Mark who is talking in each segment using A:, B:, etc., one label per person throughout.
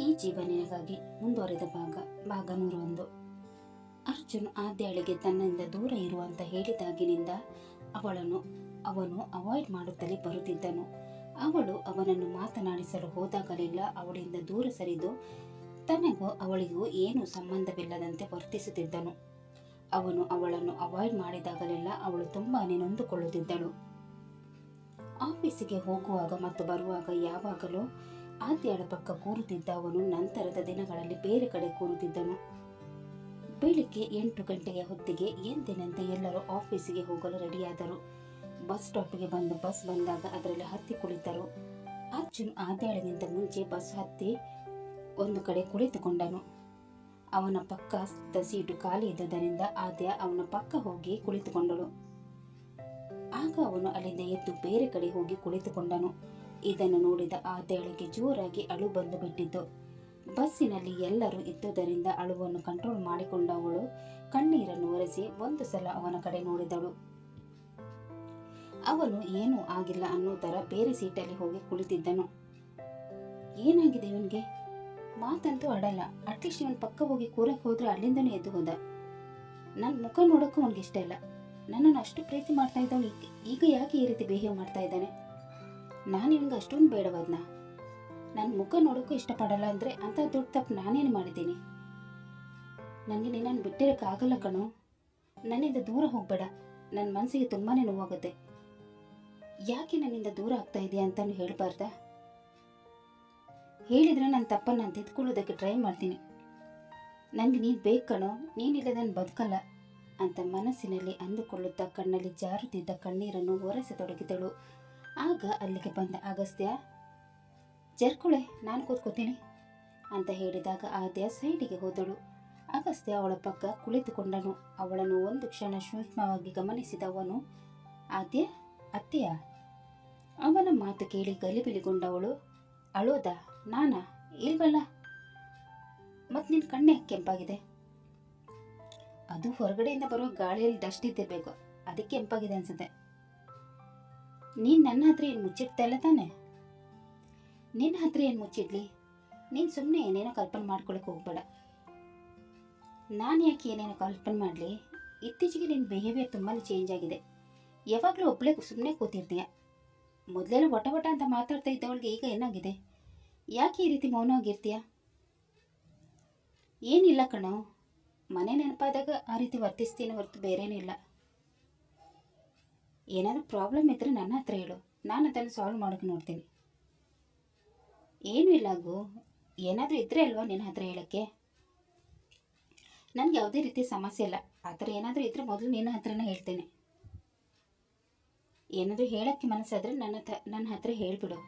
A: ಈ ಜೀವನಿಗಾಗಿ ಮುಂದುವರೆದ ಭಾಗ 101. ಅರ್ಜುನ್ ಆದ್ಯಾಳಿಗೆ ತನ್ನಿಂದ ದೂರ ಇರುವಂತ ಹೇಳಿದಾಗಿನಿಂದ ಅವನು ಅವಾಯ್ಡ್ ಮಾಡುತ್ತಲೇ ಬರುತ್ತಿದ್ದನು. ಅವಳು ಅವನನ್ನು ಮಾತನಾಡಿಸಲು ಹೋದಾಗಲೆಲ್ಲ ಅವಳಿಂದ ದೂರ ಸರಿದು ತನಗೂ ಅವಳಿಗೂ ಏನೂ ಸಂಬಂಧವಿಲ್ಲದಂತೆ ವರ್ತಿಸುತ್ತಿದ್ದನು. ಅವನು ಅವಳನ್ನು ಅವಾಯ್ಡ್ ಮಾಡಿದಾಗಲೆಲ್ಲ ಅವಳು ತುಂಬಾನೇ ನೊಂದುಕೊಳ್ಳುತ್ತಿದ್ದಳು. ಆಫೀಸಿಗೆ ಹೋಗುವಾಗ ಮತ್ತು ಬರುವಾಗ ಯಾವಾಗಲೂ ಆದ್ಯಾಳ ಪಕ್ಕ ಕೂರುತ್ತಿದ್ದ ಅವನು ನಂತರದ ದಿನಗಳಲ್ಲಿ ಬೇರೆ ಕಡೆ ಕೂರುತ್ತಿದ್ದನು. ಬೆಳಿಗ್ಗೆ 8 ಗಂಟೆಯ ಹೊತ್ತಿಗೆ ಎಂದಿನಂತೆ ಎಲ್ಲರೂ ಆಫೀಸಿಗೆ ಹೋಗಲು ರೆಡಿಯಾದರು. ಬಸ್ ಸ್ಟಾಪಿಗೆ ಬಸ್ ಬಂದಾಗ ಅದರಲ್ಲಿ ಹತ್ತಿ ಕುಳಿತರು. ಅರ್ಜುನ್ ಆದ್ಯಾಳಿಗಿಂತ ಮುಂಚೆ ಬಸ್ ಹತ್ತಿ ಒಂದು ಕಡೆ ಕುಳಿತುಕೊಂಡನು. ಅವನ ಪಕ್ಕ ಸೀಟು ಖಾಲಿ ಇದ್ದುದರಿಂದ ಆದ್ಯ ಅವನ ಪಕ್ಕ ಹೋಗಿ ಕುಳಿತುಕೊಂಡಳು. ಆಗ ಅವನು ಅಲ್ಲಿಂದ ಎದ್ದು ಬೇರೆ ಕಡೆ ಹೋಗಿ ಕುಳಿತುಕೊಂಡನು. ಇದನ್ನು ನೋಡಿದ ಆದ್ಯಾಳಿಗೆ ಜೋರಾಗಿ ಅಳು ಬಂದು ಬಿಟ್ಟಿತ್ತು. ಬಸ್ಸಿನಲ್ಲಿ ಎಲ್ಲರೂ ಇದ್ದುದರಿಂದ ಅಳುವನ್ನು ಕಂಟ್ರೋಲ್ ಮಾಡಿಕೊಂಡ ಅವಳು ಕಣ್ಣೀರನ್ನು ಒರೆಸಿ ಒಂದು ಸಲ ಅವನ ಕಡೆ ನೋಡಿದಳು. ಅವನು ಏನೂ ಆಗಿಲ್ಲ ಅನ್ನೋ ತರ ಬೇರೆ ಸೀಟಲ್ಲಿ ಹೋಗಿ ಕುಳಿತಿದ್ದನು. ಏನಾಗಿದೆ ಇವನ್ಗೆ? ಮಾತಂತೂ ಆಡಲ್ಲ. ಅಟ್ಲೀಸ್ಟ್ ಇವನ್ ಪಕ್ಕ ಹೋಗಿ ಕೂರಕ್ಕೆ ಹೋದ್ರೆ ಅಲ್ಲಿಂದನೇ ಎದ್ದು ಹೋದ. ನನ್ನ ಮುಖ ನೋಡೋಕ್ಕೂ ಅವನಿಗೆ ಇಷ್ಟ ಇಲ್ಲ. ನನ್ನನ್ನು ಅಷ್ಟು ಪ್ರೀತಿ ಮಾಡ್ತಾ ಇದ್ದವನು ಈಗ ಯಾಕೆ ಈ ರೀತಿ ಬಿಹೇವ್ ಮಾಡ್ತಾ ಇದ್ದಾನೆ? ನಾನು ಇವನ್ಗೆ ಅಷ್ಟೊಂದು ಬೇಡವಾದ್ನ? ನನ್ನ ಮುಖ ನೋಡೋಕ್ಕೂ ಇಷ್ಟಪಡಲ್ಲ ಅಂದರೆ ಅಂತ ದೊಡ್ಡ ತಪ್ಪು ನಾನೇನು ಮಾಡಿದ್ದೀನಿ? ನನಗೆ ನಿನ್ನನ್ನು ಬಿಟ್ಟಿರೋಕ್ಕಾಗಲ್ಲ ಕಣೋ. ನನ್ನಿಂದ ದೂರ ಹೋಗಬೇಡ. ನನ್ನ ಮನಸ್ಸಿಗೆ ತುಂಬಾ ನೋವಾಗುತ್ತೆ. ಯಾಕೆ ನನ್ನಿಂದ ದೂರ ಆಗ್ತಾ ಇದೆಯಾ ಅಂತಾನು ಹೇಳಬಾರ್ದ? ಹೇಳಿದರೆ ನನ್ನ ತಪ್ಪನ್ನು ನಾನು ತಿದ್ಕೊಳ್ಳೋದಕ್ಕೆ ಟ್ರೈ ಮಾಡ್ತೀನಿ. ನನಗೆ ನೀನು ಬೇಕು ಕಣೋ, ನೀನಿಲ್ಲದೆ ನಾನು ಬದುಕಲ್ಲ ಅಂತ ಮನಸ್ಸಿನಲ್ಲಿ ಅಂದುಕೊಳ್ಳುತ್ತಾ ಕಣ್ಣಲ್ಲಿ ಜಾರುತ್ತಿದ್ದ ಕಣ್ಣೀರನ್ನು ಒರೆಸತೊಡಗಿದಳು. ಆಗ ಅಲ್ಲಿಗೆ ಬಂದ ಅಗಸ್ತ್ಯ, ಜರ್ಕೊಳೆ, ನಾನು ಕೂತ್ಕೋತೀನಿ ಅಂತ ಹೇಳಿದಾಗ ಆದ್ಯ ಸೈಡಿಗೆ ಹೋದಳು. ಅಗಸ್ತ್ಯ ಅವಳ ಪಕ್ಕ ಕುಳಿತುಕೊಂಡನು. ಅವಳನ್ನು ಒಂದು ಕ್ಷಣ ಸೂಕ್ಷ್ಮವಾಗಿ ಗಮನಿಸಿದವನು, ಆದ್ಯ, ಅತ್ತೆಯ? ಅವನ ಮಾತು ಕೇಳಿ ಗಲಿಬಿಲಿಗೊಂಡವಳು, ಅಳೋದಾ? ನಾನಾ? ಇಲ್ವಲ್ಲ. ಮತ್ತು ನಿನ್ನ ಕಣ್ಣೆ ಕೆಂಪಾಗಿದೆ. ಅದು ಹೊರಗಡೆಯಿಂದ ಬರೋ ಗಾಳಿಯಲ್ಲಿ ಡಸ್ಟ್ ಇದ್ದಿರಬೇಕು, ಅದಕ್ಕೆ ಕೆಂಪಾಗಿದೆ ಅನ್ಸುತ್ತೆ. ನೀನು ನನ್ನ ಹತ್ರ ಏನು ಮುಚ್ಚಿಡ್ತಾ ಇಲ್ಲ ತಾನೆ? ನಿನ್ನ ಹತ್ರ ಏನು ಮುಚ್ಚಿಡ್ಲಿ? ನೀನು ಸುಮ್ಮನೆ ಏನೇನೋ ಕಲ್ಪನೆ ಮಾಡ್ಕೊಳಕ್ಕೆ ಹೋಗ್ಬೇಡ. ನಾನು ಯಾಕೆ ಏನೇನೋ ಕಲ್ಪನೆ ಮಾಡಲಿ? ಇತ್ತೀಚೆಗೆ ನಿನ್ನ ಬಿಹೇವಿಯರ್ ತುಂಬಾ ಚೇಂಜ್ ಆಗಿದೆ. ಯಾವಾಗಲೂ ಒಬ್ಬಳೇ ಸುಮ್ಮನೆ ಕೂತಿರ್ತೀಯ. ಮೊದಲೆಲ್ಲ ವಟ ಅಂತ ಮಾತಾಡ್ತಾ ಇದ್ದವಳಿಗೆ ಈಗ ಏನಾಗಿದೆ? ಯಾಕೆ ಈ ರೀತಿ ಮೌನವಾಗಿರ್ತೀಯ? ಏನಿಲ್ಲ ಕಣೋ, ಮನೆ ನೆನಪಾದಾಗ ಆ ರೀತಿ ವರ್ತಿಸ್ತೀನಿ ಹೊರತು ಬೇರೇನಿಲ್ಲ. ಏನಾದರೂ ಪ್ರಾಬ್ಲಮ್ ಇದ್ದರೆ ನನ್ನ ಹತ್ರ ಹೇಳು, ನಾನು ಅದನ್ನು ಸಾಲ್ವ್ ಮಾಡೋಕ್ಕೆ ನೋಡ್ತೀನಿ. ಏನೂ ಇಲ್ಲ ಆಗು, ಏನಾದರೂ ಇದ್ದರೆ ಅಲ್ವಾ ನಿನ್ನ ಹತ್ರ ಹೇಳೋಕ್ಕೆ? ನನಗೆ ಯಾವುದೇ ರೀತಿ ಸಮಸ್ಯೆ ಇಲ್ಲ. ಆ ಥರ ಏನಾದರೂ ಇದ್ದರೆ ಮೊದಲು ನಿನ್ನ ಹತ್ರನೇ ಹೇಳ್ತೇನೆ. ಏನಾದರೂ ಹೇಳೋಕ್ಕೆ ಮನಸ್ಸಾದರೆ ನನ್ನ ಹತ್ರ ಹೇಳಿಬಿಡು.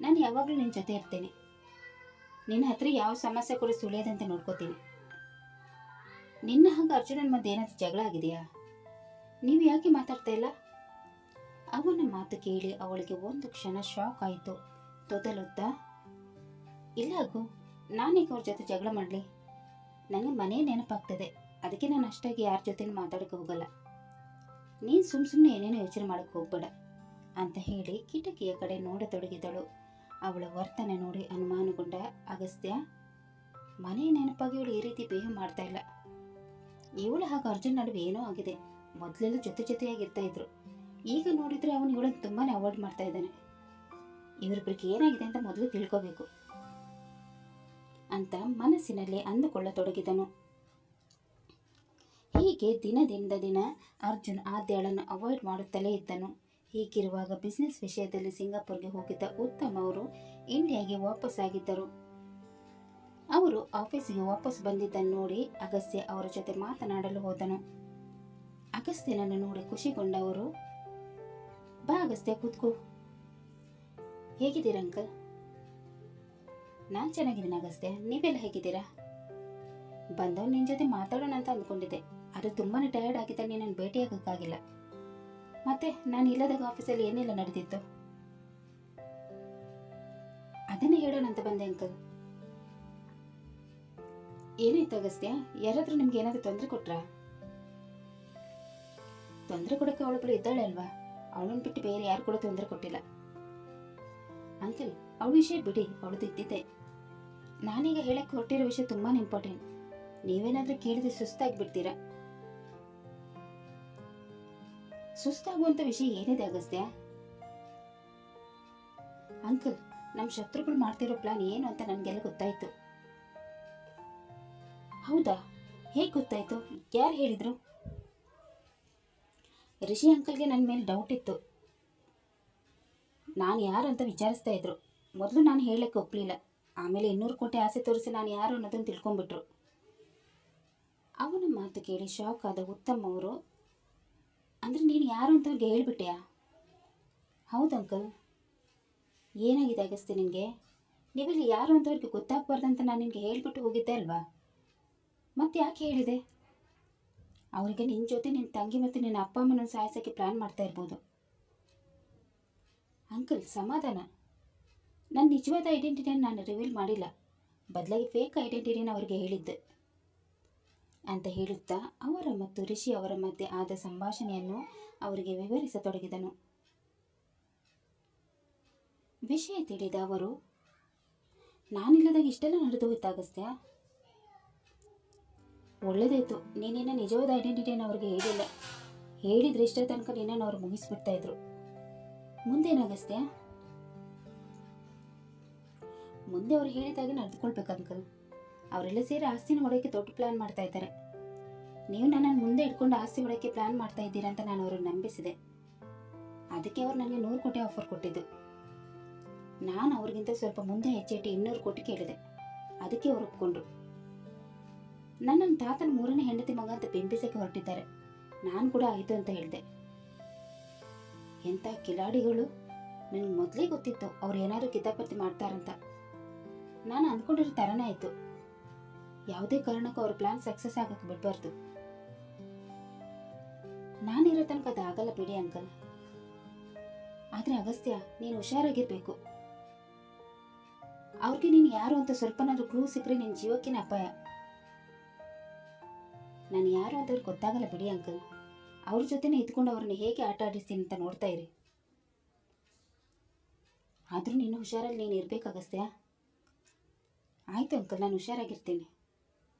A: ನಾನು ಯಾವಾಗಲೂ ನಿನ್ನ ಜೊತೆ ಇರ್ತೇನೆ. ನಿನ್ನ ಹತ್ರ ಯಾವ ಸಮಸ್ಯೆ ಕೂಡ ಸುಳಿಯೋದಂತೆ ನೋಡ್ಕೋತೀನಿ. ನಿನ್ನ ಹಾಗೆ ಅರ್ಜುನನ ಮಧ್ಯೆ ಏನಾದರೂ ಜಗಳ ಆಗಿದೆಯಾ? ನೀವು ಯಾಕೆ ಮಾತಾಡ್ತಾ ಇಲ್ಲ? ಅವನ ಮಾತು ಕೇಳಿ ಅವಳಿಗೆ ಒಂದು ಕ್ಷಣ ಶಾಕ್ ಆಯಿತು. ತೊದಲುತ್ತಾ, ಇಲ್ಲ ಆಗು, ನಾನೀಗ ಅವ್ರ ಜೊತೆ ಜಗಳ ಮಾಡಲಿ? ನನಗೆ ಮನೆ ನೆನಪಾಗ್ತದೆ, ಅದಕ್ಕೆ ನಾನು ಅಷ್ಟಾಗಿ ಯಾರ ಜೊತೆನೂ ಮಾತಾಡೋಕ್ಕೆ ಹೋಗಲ್ಲ. ನೀನು ಸುಮ್ಮನೆ ಏನೇನೋ ಯೋಚನೆ ಮಾಡೋಕ್ಕೆ ಹೋಗ್ಬೇಡ ಅಂತ ಹೇಳಿ ಕಿಟಕಿಯ ಕಡೆ ನೋಡತೊಡಗಿದಳು. ಅವಳ ವರ್ತನೆ ನೋಡಿ ಅನುಮಾನಗೊಂಡ ಅಗಸ್ತ್ಯ, ಮನೆ ನೆನಪಾಗಿ ಇವಳು ಈ ರೀತಿ ಬಿಹೇವ್ ಮಾಡ್ತಾ ಇಲ್ಲ. ಇವಳು ಹಾಗೂ ಅರ್ಜುನ್ ನಡುವೆ ಏನೋ ಆಗಿದೆ. ಮೊದಲೆಲ್ಲ ಜೊತೆಯಾಗಿರ್ತಾ ಇದ್ರು, ಈಗ ನೋಡಿದ್ರೆ ಅವನು ಇವಳನ್ನು ತುಂಬಾ ಅವಾಯ್ಡ್ ಮಾಡ್ತಾ ಇದ್ದಾನೆ. ಇವರಿಬ್ಬರಿಗೆ ಏನಾಗಿದೆ ಅಂತ ಮೊದಲು ತಿಳ್ಕೋಬೇಕು ಅಂತ ಮನಸ್ಸಿನಲ್ಲಿ ಅಂದುಕೊಳ್ಳತೊಡಗಿದನು. ಹೀಗೆ ದಿನದಿಂದ ದಿನ ಅರ್ಜುನ್ ಆದ್ಯಾಳನ್ನು ಅವಾಯ್ಡ್ ಮಾಡುತ್ತಲೇ ಇದ್ದನು. ಹೀಗಿರುವಾಗ ಬಿಸ್ನೆಸ್ ವಿಷಯದಲ್ಲಿ ಸಿಂಗಾಪುರ್ಗೆ ಹೋಗಿದ್ದ ಉತ್ತಮ್ ಅವರು ಇಂಡಿಯಾಗೆ ವಾಪಸ್ಸಾಗಿದ್ದರು. ಅವರು ಆಫೀಸಿಗೆ ವಾಪಸ್ ಬಂದಿದ್ದನ್ನು ನೋಡಿ ಅಗಸ್ತ್ಯ ಅವರ ಜೊತೆ ಮಾತನಾಡಲು ಹೋದನು. ಅಗಸ್ತ್ಯನನ್ನು ನೋಡಿ ಖುಷಿಗೊಂಡವರು, ಬಾ ಅಗಸ್ತ್ಯ, ಕೂತ್ಕೋ. ಹೇಗಿದ್ದೀರಾ ಅಂಕಲ್? ನಾನು ಚೆನ್ನಾಗಿದ್ದೀನಿ ಅಗಸ್ತ್ಯ, ನೀವೆಲ್ಲ ಹೇಗಿದ್ದೀರಾ? ಬಂದವ್ ನಿನ್ನ ಜೊತೆ ಮಾತಾಡೋಣ ಅಂತ ಅಂದ್ಕೊಂಡಿದ್ದೆ, ಅದು ತುಂಬಾ ಟಯರ್ಡ್ ಆಗಿದ್ದ ನೀನನ್ನು ಭೇಟಿಯಾಗಕ್ಕಾಗಿಲ್ಲ. ಮತ್ತೆ ನಾನು ಇಲ್ಲದಾಗ ಆಫೀಸಲ್ಲಿ ಏನೆಲ್ಲ ನಡೆದಿತ್ತು ಅದನ್ನೇ ಹೇಳೋಣ ಅಂತ ಬಂದೆ ಅಂಕಲ್. ಏನಾಯ್ತು ಅಗಸ್ತ್ಯ? ಯಾರಾದ್ರೂ ನಿಮ್ಗೆ ಏನಾದರೂ ತೊಂದರೆ ಕೊಟ್ರಾ? ತೊಂದರೆ ಕೊಡೋಕ್ಕೆ ಅವಳೊಬ್ಬಳು ಇದ್ದಾಳೆ ಅಲ್ವಾ? ಅವಳನ್ನು ಬಿಟ್ಟು ಬೇರೆ ಯಾರು ಕೂಡ ತೊಂದರೆ ಕೊಟ್ಟಿಲ್ಲ ಅಂಕಲ್. ಅವಳ ವಿಷಯ ಬಿಡಿ, ಅವಳದು ಇದ್ದಿದ್ದೆ. ನಾನೀಗ ಹೇಳಕ್ಕೆ ಹೊರಟಿರೋ ವಿಷಯ ತುಂಬಾ ಇಂಪಾರ್ಟೆಂಟ್. ನೀವೇನಾದ್ರೂ ಕೇಳಿದ್ರೆ ಸುಸ್ತಾಗ್ಬಿಡ್ತೀರಾ. ಸುಸ್ತಾಗುವಂಥ ವಿಷಯ ಏನಿದೆ ಅಗಸ್ತ್ಯ? ಅಂಕಲ್, ನಮ್ಮ ಶತ್ರುಗಳು ಮಾಡ್ತಿರೋ ಪ್ಲಾನ್ ಏನು ಅಂತ ನನಗೆಲ್ಲ ಗೊತ್ತಾಯ್ತು. ಹೌದಾ? ಹೇಗೆ ಗೊತ್ತಾಯ್ತು? ಯಾರು ಹೇಳಿದ್ರು? ರಿಷಿ ಅಂಕಲ್ಗೆ ನನ್ನ ಮೇಲೆ ಡೌಟ್ ಇತ್ತು. ನಾನು ಯಾರು ಅಂತ ವಿಚಾರಿಸ್ತಾ ಇದ್ರು. ಮೊದಲು ನಾನು ಹೇಳಕ್ಕೆ ಒಪ್ಪಲಿಲ್ಲ. ಆಮೇಲೆ 200 ಕೋಟಿ ಆಸೆ ತೋರಿಸಿ ನಾನು ಯಾರು ಅನ್ನೋದನ್ನು ತಿಳ್ಕೊಂಡ್ಬಿಟ್ರು. ಅವನ ಮಾತು ಕೇಳಿ ಶಾಕ್ ಆದ ಉತ್ತಮ್ ಅವರು, ಅಂದರೆ ನೀನು ಯಾರು ಅಂತ ಅವ್ರಿಗೆ ಹೇಳ್ಬಿಟ್ಟೆಯಾ? ಹೌದು ಅಂಕಲ್. ಏನಾಗಿದೆ ಅಗಸ್ತ್ಯ ನಿನಗೆ? ನೀವಿಲ್ಲಿ ಯಾರು ಅಂತ ಅವ್ರಿಗೆ ಗೊತ್ತಾಗಬಾರ್ದಂತ ನಾನು ನಿನಗೆ ಹೇಳಿಬಿಟ್ಟು ಹೋಗಿದ್ದೆ ಅಲ್ವಾ? ಮತ್ತೆ ಯಾಕೆ ಹೇಳಿದೆ? ಅವರಿಗೆ ನಿನ್ನ ಜೊತೆ ನಿನ್ನ ತಂಗಿ ಮತ್ತು ನಿನ್ನ ಅಪ್ಪ ಅಮ್ಮನ ಸಾಯಿಸೋಕ್ಕೆ ಪ್ಲ್ಯಾನ್ ಮಾಡ್ತಾ ಇರ್ಬೋದು. ಅಂಕಲ್, ಸಮಾಧಾನ. ನನ್ನ ನಿಜವಾದ ಐಡೆಂಟಿಟಿಯನ್ನು ನಾನು ರಿವೀಲ್ ಮಾಡಿಲ್ಲ. ಬದಲಾಗಿ ಫೇಕ್ ಐಡೆಂಟಿಟಿನ ಅವರಿಗೆ ಹೇಳಿದ್ದೆ ಅಂತ ಹೇಳುತ್ತಾ ಅವರ ಮತ್ತು ರಿಷಿ ಅವರ ಮಧ್ಯೆ ಆದ ಸಂಭಾಷಣೆಯನ್ನು ಅವರಿಗೆ ವಿವರಿಸತೊಡಗಿದನು. ವಿಷಯ ತಿಳಿದ ಅವರು, ನಾನಿಲ್ಲದಾಗ ಇಷ್ಟೆಲ್ಲ ನಡೆದು ಹೋಯ್ತಾಗಸ್ತ್ಯ? ಒಳ್ಳೆದಾಯ್ತು, ನೀನೇನ ನಿಜವಾದ ಐಡೆಂಟಿಟಿಯನ್ನು ಅವ್ರಿಗೆ ಹೇಳಿಲ್ಲ. ಹೇಳಿದ್ರೆ ಇಷ್ಟರ ತನಕ ನಿನ್ನನ್ನು ಅವ್ರು ಮುಗಿಸ್ಬಿಡ್ತಾ ಇದ್ರು. ಮುಂದೇನಾಗಸ್ತ್ಯ? ಮುಂದೆ ಅವ್ರು ಹೇಳಿದಾಗೆ ನಡೆದುಕೊಳ್ಬೇಕು ಅಂಕಲ್. ಅವರೆಲ್ಲ ಸೇರಿ ಆಸ್ತಿನ ಹೊಡೆಯೋಕ್ಕೆ ದೊಡ್ಡ ಪ್ಲಾನ್ ಮಾಡ್ತಾ ಇದ್ದಾರೆ. ನೀವು ನನ್ನನ್ನು ಮುಂದೆ ಇಟ್ಕೊಂಡು ಆಸ್ತಿ ಹೊಡೆಯೋಕ್ಕೆ ಪ್ಲಾನ್ ಮಾಡ್ತಾ ಇದ್ದೀರಾ ಅಂತ ನಾನು ಅವ್ರನ್ನ ನಂಬಿಸಿದೆ. ಅದಕ್ಕೆ ಅವ್ರು ನನಗೆ 100 ಕೋಟಿ ಆಫರ್ ಕೊಟ್ಟಿದ್ದು. ನಾನು ಅವ್ರಿಗಿಂತ ಸ್ವಲ್ಪ ಮುಂದೆ ಹೆಚ್ಚಿಟ್ಟು 200 ಕೋಟಿ ಕೇಳಿದೆ. ಅದಕ್ಕೆ ಅವ್ರು ಒಪ್ಕೊಂಡ್ರು. ನನ್ನ ತಾತನ 3ನೇ ಹೆಂಡತಿ ಮಗ ಅಂತ ಬಿಂಬಿಸಕ್ಕೆ ಹೊರಟಿದ್ದಾರೆ. ನಾನು ಕೂಡ ಆಯಿತು ಅಂತ ಹೇಳಿದೆ. ಎಂಥ ಕಿಲಾಡಿಗಳು! ನನಗೆ ಮೊದಲೇ ಗೊತ್ತಿತ್ತು ಅವ್ರು ಏನಾದರೂ ಕಿತಾಪತಿ ಮಾಡ್ತಾರಂತ. ನಾನು ಅಂದ್ಕೊಂಡಿರೋ ಥರನೇ ಆಯಿತು. ಯಾವುದೇ ಕಾರಣಕ್ಕೂ ಅವ್ರ ಪ್ಲಾನ್ ಸಕ್ಸಸ್ ಆಗಕ್ಕೆ ಬಿಡಬಾರ್ದು. ನಾನಿರೋ ತನಕ ಅದು ಆಗಲ್ಲ ಬಿಡಿ ಅಂಕಲ್. ಆದರೆ ಅಗಸ್ತ್ಯ, ನೀನು ಹುಷಾರಾಗಿರ್ಬೇಕು. ಅವ್ರಿಗೆ ನೀನು ಯಾರು ಅಂತ ಸ್ವಲ್ಪನಾದ್ರೂ ಕ್ಲೂ ಸಿಕ್ಕರೆ ನಿನ್ನ ಜೀವಕ್ಕಿನ ಅಪಾಯ. ನಾನು ಯಾರು ಅಂತ ಅವ್ರಿಗೆ ಗೊತ್ತಾಗಲ್ಲ ಬಿಡಿ ಅಂಕಲ್. ಅವ್ರ ಜೊತೆನೇ ಇದ್ಕೊಂಡು ಅವ್ರನ್ನ ಹೇಗೆ ಆಟ ಆಡಿಸ್ತೀನಿ ಅಂತ ನೋಡ್ತಾ ಇರಿ. ಆದರೂ ನೀನು ಹುಷಾರಲ್ಲಿ ನೀನು ಇರಬೇಕಾಗಸ್ತ್ಯಾ? ಆಯಿತು ಅಂಕಲ್, ನಾನು ಹುಷಾರಾಗಿರ್ತೀನಿ.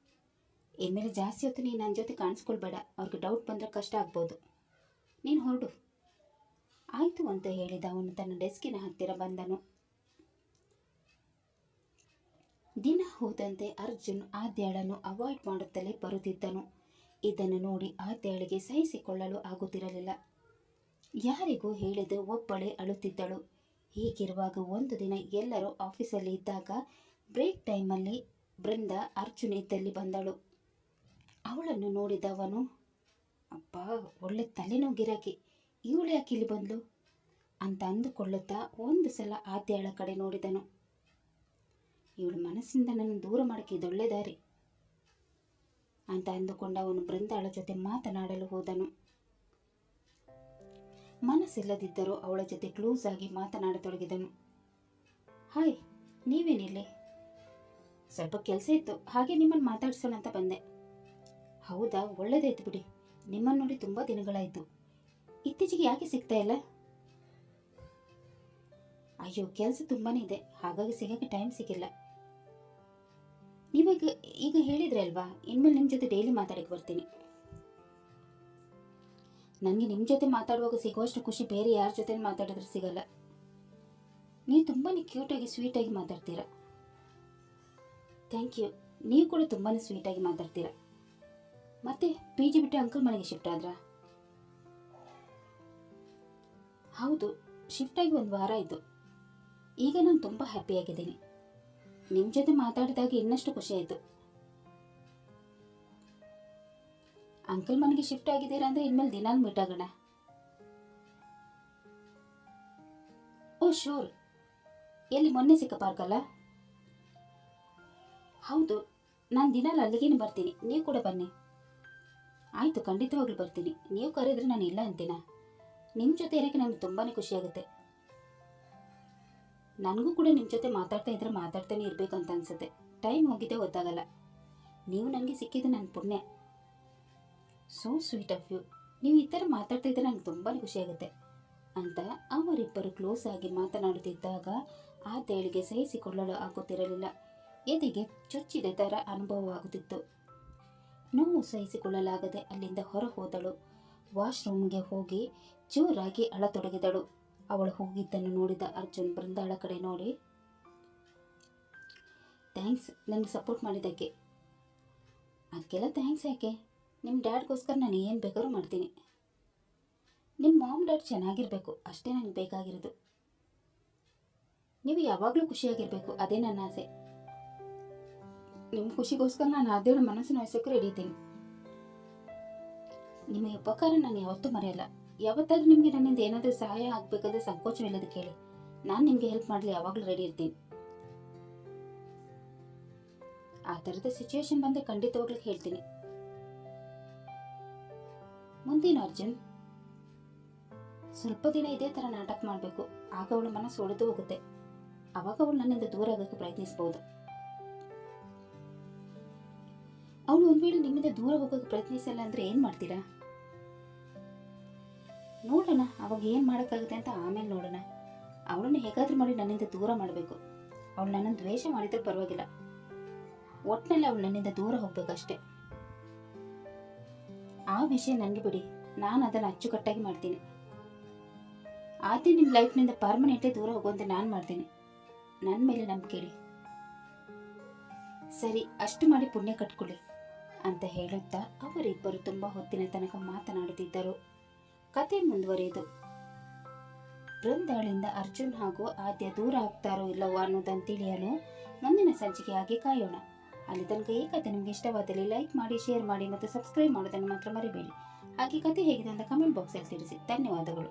A: ಇನ್ಮೇಲೆ ಜಾಸ್ತಿ ಹೊತ್ತು ನೀನು ನನ್ನ ಜೊತೆ ಕಾಣಿಸ್ಕೊಳ್ಬೇಡ. ಅವ್ರಿಗೆ ಡೌಟ್ ಬಂದರೆ ಕಷ್ಟ ಆಗ್ಬೋದು. ನೀನು ಹೊರಡು. ಆಯಿತು ಅಂತ ಹೇಳಿದ ಅವನು ತನ್ನ ಡೆಸ್ಕಿನ ಹತ್ತಿರ ಬಂದನು. ದಿನ ಹೋದಂತೆ ಅರ್ಜುನ್ ಆದ್ಯಾಳನ್ನು ಅವಾಯ್ಡ್ ಮಾಡುತ್ತಲೇ ಬರುತ್ತಿದ್ದನು. ಇದನ್ನು ನೋಡಿ ಆದ್ಯಾಳಿಗೆ ಸಹಿಸಿಕೊಳ್ಳಲು ಆಗುತ್ತಿರಲಿಲ್ಲ. ಯಾರಿಗೂ ಹೇಳಿದೆ ಒಬ್ಬಳೇ ಅಳುತ್ತಿದ್ದಳು. ಹೀಗಿರುವಾಗ ಒಂದು ದಿನ ಎಲ್ಲರೂ ಆಫೀಸಲ್ಲಿ ಇದ್ದಾಗ ಬ್ರೇಕ್ ಟೈಮಲ್ಲಿ ಬೃಂದ ಅರ್ಜುನ್ ಇದ್ದಲ್ಲಿ ಬಂದಳು. ಅವಳನ್ನು ನೋಡಿದವನು, ಅಪ್ಪ, ಒಳ್ಳೆ ತಲೆನೋವು ಗಿರಾಕಿ, ಇವಳು ಯಾಕೆ ಇಲ್ಲಿ ಬಂದ್ಲು ಅಂತ ಅಂದುಕೊಳ್ಳುತ್ತಾ ಒಂದು ಸಲ ಆದ್ಯಾಳ ಕಡೆ ನೋಡಿದನು. ಇವಳು ಮನಸ್ಸಿಂದ ನನ್ನ ದೂರ ಮಾಡೋಕ್ಕೆ ಇದೊಳ್ಳೆ ದಾರಿ ಅಂತ ಅಂದುಕೊಂಡ ಅವನು ಬೃಂದಾಳ ಜೊತೆ ಮಾತನಾಡಲು ಹೋದನು. ಮನಸ್ಸಿಲ್ಲದಿದ್ದರೂ ಅವಳ ಜೊತೆ ಕ್ಲೋಸ್ ಆಗಿ ಮಾತನಾಡತೊಡಗಿದನು. ಹಾಯ್, ನೀವೇನಿಲ್ಲಿ? ಸ್ವಲ್ಪ ಕೆಲಸ ಇತ್ತು, ಹಾಗೆ ನಿಮ್ಮನ್ನು ಮಾತಾಡ್ಸೋಣ ಅಂತ ಬಂದೆ. ಹೌದಾ, ಒಳ್ಳೇದಾಯ್ತು ಬಿಡಿ. ನಿಮ್ಮನ್ನು ನೋಡಿ ತುಂಬ ದಿನಗಳಾಯಿತು. ಇತ್ತೀಚೆಗೆ ಯಾಕೆ ಸಿಗ್ತಾ ಇಲ್ಲ? ಅಯ್ಯೋ, ಕೆಲಸ ತುಂಬಾ ಇದೆ, ಹಾಗಾಗಿ ಸಿಗೋಕ್ಕೆ ಟೈಮ್ ಸಿಕ್ಕಿಲ್ಲ. ಈಗ ಹೇಳಿದ್ರೆ ಅಲ್ವಾ, ಇನ್ಮೇಲೆ ನಿಮ್ಮ ಜೊತೆ ಡೈಲಿ ಮಾತಾಡಕ್ಕೆ ಬರ್ತೀನಿ. ನನಗೆ ನಿಮ್ಮ ಜೊತೆ ಮಾತಾಡುವಾಗ ಸಿಗುವಷ್ಟು ಖುಷಿ ಬೇರೆ ಯಾರ ಜೊತೆ ಮಾತಾಡಿದ್ರೆ ಸಿಗಲ್ಲ. ನೀವು ತುಂಬಾ ಕ್ಯೂಟಾಗಿ ಸ್ವೀಟಾಗಿ ಮಾತಾಡ್ತೀರಾ. Thank you. ನೀವು ಕೂಡ ತುಂಬಾ ಸ್ವೀಟಾಗಿ ಮಾತಾಡ್ತೀರಾ. ಮತ್ತೆ PG ಬಿಟ್ಟು ಅಂಕಲ್ ಮನೆಗೆ ಶಿಫ್ಟ್ ಆದ್ರಾ? ಹೌದು, ಶಿಫ್ಟ್ ಆಗಿ 1 ವಾರ ಆಯಿತು. ಈಗ ನಾನು ತುಂಬ ಹ್ಯಾಪಿಯಾಗಿದ್ದೀನಿ. ನಿಮ್ಮ ಜೊತೆ ಮಾತಾಡಿದಾಗ ಇನ್ನಷ್ಟು ಖುಷಿ ಆಯಿತು. ಅಂಕಲ್ ಮನೆಗೆ ಶಿಫ್ಟ್ ಆಗಿದ್ದೀರಾ ಅಂದರೆ ಇನ್ಮೇಲೆ ದಿನಾಲು ಮೀಟ್ ಆಗೋಣ. ಓ ಶೋರ್. ಎಲ್ಲಿ, ಮೊನ್ನೆ ಸಿಕ್ಕ ಪಾರ್ಕಲ್ಲ? ಹೌದು, ನಾನು ದಿನಾಲು ಅಲ್ಲಿಗೇನೆ ಬರ್ತೀನಿ. ನೀವು ಕೂಡ ಬನ್ನಿ. ಆಯಿತು, ಖಂಡಿತವಾಗ್ಲೂ ಬರ್ತೀನಿ. ನೀವು ಕರೆದ್ರೆ ನಾನು ಇಲ್ಲ ಅಂತೀನ? ನಿಮ್ಮ ಜೊತೆ ಇರೋಕ್ಕೆ ನನಗೆ ತುಂಬಾ ಖುಷಿಯಾಗುತ್ತೆ. ನನಗೂ ಕೂಡ ನಿಮ್ಮ ಜೊತೆ ಮಾತಾಡ್ತಾ ಇದ್ರೆ ಮಾತಾಡ್ತಾನೆ ಇರಬೇಕಂತ ಅನಿಸುತ್ತೆ. ಟೈಮ್ ಹೋಗಿದ್ದೇ ಗೊತ್ತಾಗಲ್ಲ. ನೀವು ನನಗೆ ಸಿಕ್ಕಿದ್ದು ನನ್ನ ಪುಣ್ಯ. So sweet of you. ನೀವು ಈ ಥರ ಮಾತಾಡ್ತಾ ಇದ್ದರೆ ನನಗೆ ತುಂಬಾ ಖುಷಿಯಾಗುತ್ತೆ ಅಂತ ಅವರಿಬ್ಬರು ಕ್ಲೋಸ್ ಆಗಿ ಮಾತನಾಡುತ್ತಿದ್ದಾಗ ಆದ್ಯಾಳಿಗೆ ಸಹಿಸಿಕೊಳ್ಳಲು ಆಗುತ್ತಿರಲಿಲ್ಲ. ಎದೆಗೆ ಚುಚ್ಚಿದ ಥರ ಅನುಭವವಾಗುತ್ತಿತ್ತು. ನೋವು ಸಹಿಸಿಕೊಳ್ಳಲಾಗದೆ ಅಲ್ಲಿಂದ ಹೊರ ಹೋದಳು. ವಾಶ್ರೂಮ್ಗೆ ಹೋಗಿ ಜೋರಾಗಿ ಅಳತೊಡಗಿದಳು. ಅವಳು ಹೋಗಿದ್ದನ್ನು ನೋಡಿದ ಅರ್ಜುನ್ ಬೃಂದಾಳ ಕಡೆ ನೋಡಿ, ಥ್ಯಾಂಕ್ಸ್ ನನಗೆ ಸಪೋರ್ಟ್ ಮಾಡಿದ್ದಕ್ಕೆ. ಅದಕ್ಕೆಲ್ಲ ಥ್ಯಾಂಕ್ಸ್ ಯಾಕೆ? ನಿಮ್ಮ ಡ್ಯಾಡ್ಗೋಸ್ಕರ ನಾನು ಏನು ಬೇಕಾದ್ರೂ ಮಾಡ್ತೀನಿ. ನಿಮ್ಮ ಮಾಮ್ ಡ್ಯಾಡ್ ಚೆನ್ನಾಗಿರಬೇಕು ಅಷ್ಟೇ ನನಗೆ ಬೇಕಾಗಿರೋದು. ನೀವು ಯಾವಾಗಲೂ ಖುಷಿಯಾಗಿರಬೇಕು, ಅದೇ ನನ್ನ ಆಸೆ. ನಿಮ್ಮ ಖುಷಿಗೋಸ್ಕರ ನಾನು ಆದೇಳು ಮನಸ್ಸು ನೋಯಿಸೋಕೆ ರೆಡಿ ಇದ್ದೀನಿ. ನಿಮ್ಮ ಉಪಕಾರ ನಾನು ಯಾವತ್ತೂ ಮರೆಯಲ್ಲ. ಯಾವತ್ತಾದ್ರೂ ನಿಮಗೆ ನನ್ನಿಂದ ಏನಾದರೂ ಸಹಾಯ ಆಗಬೇಕಾದ್ರೆ ಸಂಕೋಚವಿಲ್ಲದೆ ಕೇಳಿ, ನಾನು ನಿಮಗೆ ಹೆಲ್ಪ್ ಮಾಡಲಿ ಯಾವಾಗಲೂ ರೆಡಿ ಇರ್ತೀನಿ. ಆ ಥರದ ಸಿಚುವೇಶನ್ ಬಂದರೆ ಖಂಡಿತವಾಗ್ಲೂ ಹೇಳ್ತೀನಿ. ಮುಂದಿನ ಅರ್ಜುನ್ ಸ್ವಲ್ಪ ದಿನ ಇದೇ ಥರ ನಾಟಕ ಮಾಡಬೇಕು. ಆಗ ಅವಳ ಮನಸ್ಸು ಒಡೆದು ಹೋಗುತ್ತೆ. ಆವಾಗ ಅವಳು ನನ್ನಿಂದ ದೂರ ಆಗೋಕ್ಕೆ ಪ್ರಯತ್ನಿಸಬಹುದು. ಅವಳು ಒಂದು ವೇಳೆ ನಿಮ್ಮಿಂದ ದೂರ ಹೋಗೋಕ್ಕೆ ಪ್ರಯತ್ನಿಸಲ್ಲ ಅಂದರೆ ಏನು ಮಾಡ್ತೀರಾ? ನೋಡೋಣ, ಅವಾಗ ಏನು ಮಾಡೋಕ್ಕಾಗುತ್ತೆ ಅಂತ ಆಮೇಲೆ ನೋಡೋಣ. ಅವಳನ್ನು ಹೇಗಾದ್ರೂ ಮಾಡಿ ನನ್ನಿಂದ ದೂರ ಮಾಡಬೇಕು. ಅವಳು ನನ್ನನ್ನು ದ್ವೇಷ ಮಾಡಿದ್ರೆ ಪರವಾಗಿಲ್ಲ, ಒಟ್ಟಿನಲ್ಲಿ ಅವಳು ನನ್ನಿಂದ ದೂರ ಹೋಗ್ಬೇಕಷ್ಟೆ. ಆ ವಿಷಯ ನನಗೆ ಬಿಡಿ, ನಾನು ಅದನ್ನು ಅಚ್ಚುಕಟ್ಟಾಗಿ ಮಾಡ್ತೀನಿ. ಆದ್ರೆ ನಿಮ್ಮ ಲೈಫ್ನಿಂದ ಪರ್ಮನೆಂಟೇ ದೂರ ಹೋಗುವಂತೆ ನಾನು ಮಾಡ್ತೀನಿ. ನನ್ನ ಮೇಲೆ ನಂಬಿಕೆ ಇಡಿ. ಸರಿ, ಅಷ್ಟು ಮಾಡಿ ಪುಣ್ಯ ಕಟ್ಕೊಳ್ಳಿ ಅಂತ ಹೇಳುತ್ತಾ ಅವರಿಬ್ಬರು ತುಂಬ ಹೊತ್ತಿನ ತನಕ ಮಾತನಾಡುತ್ತಿದ್ದರು. ಕತೆ ಮುಂದುವರಿಯಿತು. ಬೃಂದಾಳಿಂದ ಅರ್ಜುನ್ ಹಾಗೂ ಆದ್ಯ ದೂರ ಆಗ್ತಾರೋ ಇಲ್ಲವೋ ಅನ್ನೋದನ್ನು ತಿಳಿಯಲು ಮುಂದಿನ ಸಂಚಿಕೆಯಾಗಿ ಕಾಯೋಣ. ಅಲ್ಲಿ ತನಕ ಈ ಕತೆ ನಿಮಗೆ ಇಷ್ಟವಾದಲ್ಲಿ ಲೈಕ್ ಮಾಡಿ, ಶೇರ್ ಮಾಡಿ ಮತ್ತು ಸಬ್ಸ್ಕ್ರೈಬ್ ಮಾಡೋದನ್ನು ಮಾತ್ರ ಮರಿಬೇಡಿ. ಹಾಗೆ ಕತೆ ಹೇಗಿದೆ ಅಂತ ಕಮೆಂಟ್ ಬಾಕ್ಸಲ್ಲಿ ತಿಳಿಸಿ. ಧನ್ಯವಾದಗಳು.